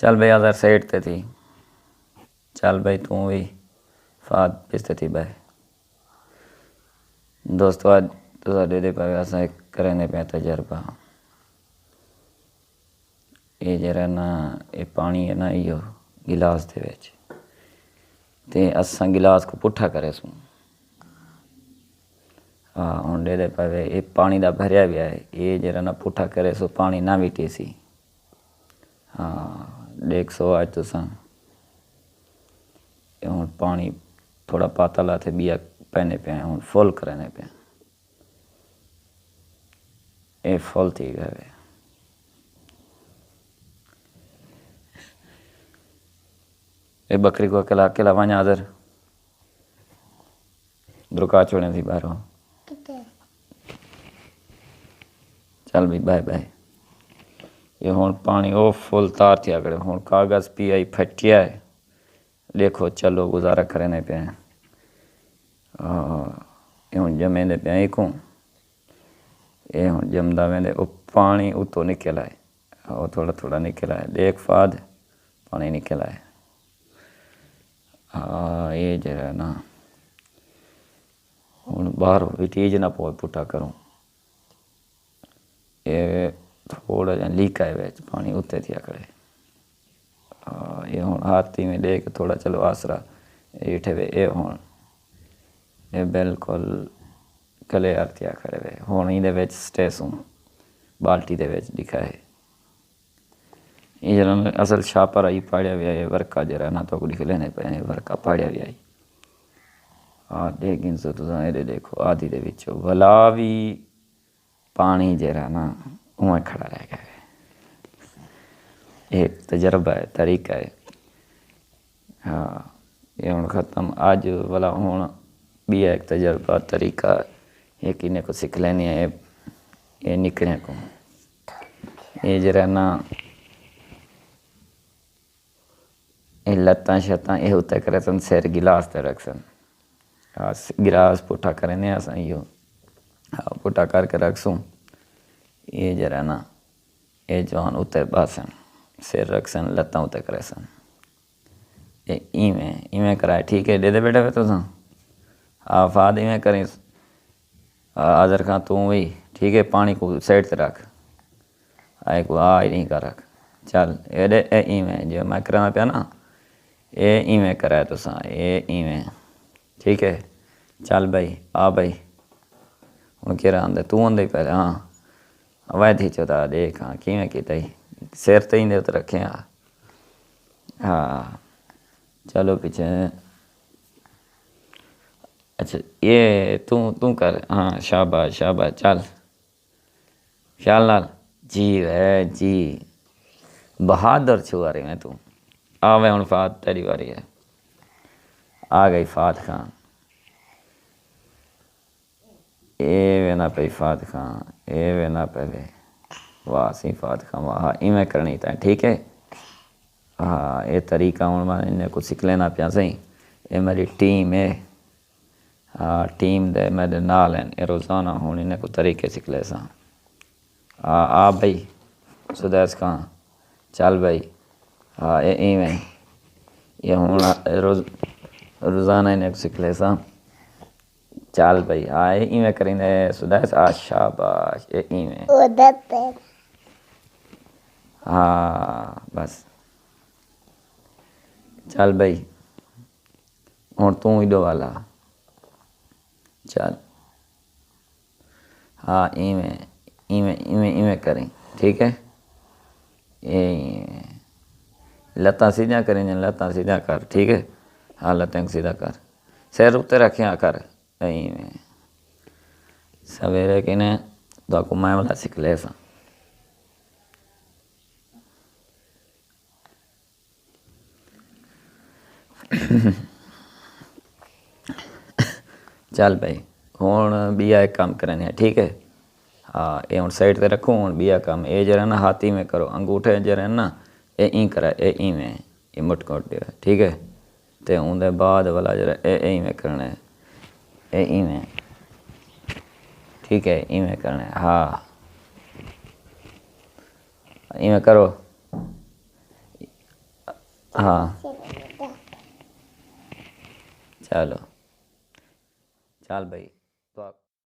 चल भाई आधार साइड ते थी। चल भाई तू भी फाद पिस्ते थी भाई दोस्तों आज तो दे पाए असां करने पे तजर्बा ये जरा ना ये पानी है ना यो गिलास दे विच ते असां गिलास को पुट्ठा करे सूं। हाँ हुण दे पावे ये पानी दा भरिया भी है ये जरा ना पुट्ठा करे सो पानी ना विटी सी। हाँ देख सो आज तुसां हुण पानी थोड़ा पातला थे बिया पैने पे हुण फुल करने पे ये फुल थी गए। ये बकरी को अकेला अकेला वञा आदर दुर्का छोड़े थी बाहरों। चल भी बाय बाय ये हुण पानी ओ फुल तार थिया करे हुण कागज़ पी आई फटिया है देखो चलो गुजारा करने पे ये हुण जमेंदे पे को ये हुण जमदा वेंदे ओ पानी उतो निकल आए और थोड़ा थोड़ा निकल आए देख फाद पानी निकल आए। हाँ ये जरा ना हुण बाहर विटीज ना पोए पुट्ठा करूँ ये थोड़ा जा लीक आए विच पानी उत्ते थिया करे। ये हुण हाथी में दे के थोड़ा चलो आसरा हेठे वे ये हुण ये बिल्कुल क्लियर थिया करे वे हुण इहदे विच स्टेसूं बाल्टी दे विच दिखाए ये जरा असल छापर आई पाड़िया भी आई वर्का जरा ना तो लिख लेने पे वर्का पाड़िया भी आई। हाँ लेकिन सो तुसां ये देखो आदि दे विचों भला भी पानी जरा ना उवें खड़ा रह गया एक तजर्बा है तरीका है। हाँ ये हुण ख़त्म आज वाला हुण भी एक तजर्बा तरीका एक इन्हें को सीख लेनी है ये निकले को ये जरा ना ये लत्तां शत्तां ये उत्ते करे सन सिर गिलास ते रख सन। हाँ गिलास पुट्ठा करने असां इहो हाँ पुट्ठा करके रखसूं ये जरा ना ये जवान उत्ते बासन सिर रख सन लत्तां उत्ते करे सन ये इवें इवें कराए ठीक है दे दे बेटा तो हाँ फाद इवें करें आदर खां तू भी ठीक है पानी को साइड से रख आए को आ ही नहीं कर रख चल एडे ए इवें जो मैं करा पिया ना ये इवें कराए तो ये इवें ठीक है चल भाई आ भाई हुण केरा आंदे तू आंदे पहले हाँ वह थी चौथा देख हाँ किवें कीता सिर ते ही उत्ते रखे हाँ चलो पीछे अच्छा ये तू तू कर हाँ शाबाश शाबाश चल ख्याल नाल जी वे जी बहादुर छुआ रही मैं तू आवे हुण फात तेरी बारी है आ गई फात खां ये वे ना पे फात खां ये वे ना पे वाह सी फात खां वाह इवें करनी था ठीक है। हाँ ये तरीका हुण मैं इन्हें को सीख लेना पिया सही ये मेरी टीम है। हाँ टीम दे मेरे नाल हैं ये रोज़ाना हुण इन्हें को तरीके सीख ले सा आ भाई सुदेश खां चल भाई हाँ ये इवें ये हुण रोज़ाना इन्हें को सीख ले सा चल भाई हाँ ये इवें करेंगे सुदेश आ शाबाश ये इवें हाँ बस चल भाई हुण तू इडो वाला चल हाँ इवें इवें इवें इवें करें ठीक है ये लत्तां सीधा करें लत्तां सीधा कर ठीक है। हाँ लत्तां सीधा कर सिर उत्ते रखे कर इवें सवेरे कि ने तो को मैं वाला सीख ले सा चल भाई हुण बिया एक काम करने है ठीक है। हाँ ये हुण साइड ते रखूँ हुण बिया काम ये जरा ना हाथी में करो अंगूठे जरा ना ये ई करा ये इवें ये मुटकोट दियो ठीक है ते उनके बाद वाला जरा ये इवें करना है ये इवें ठीक है इवें करना है। हाँ इवें करो हाँ चलो चल भाई तो आप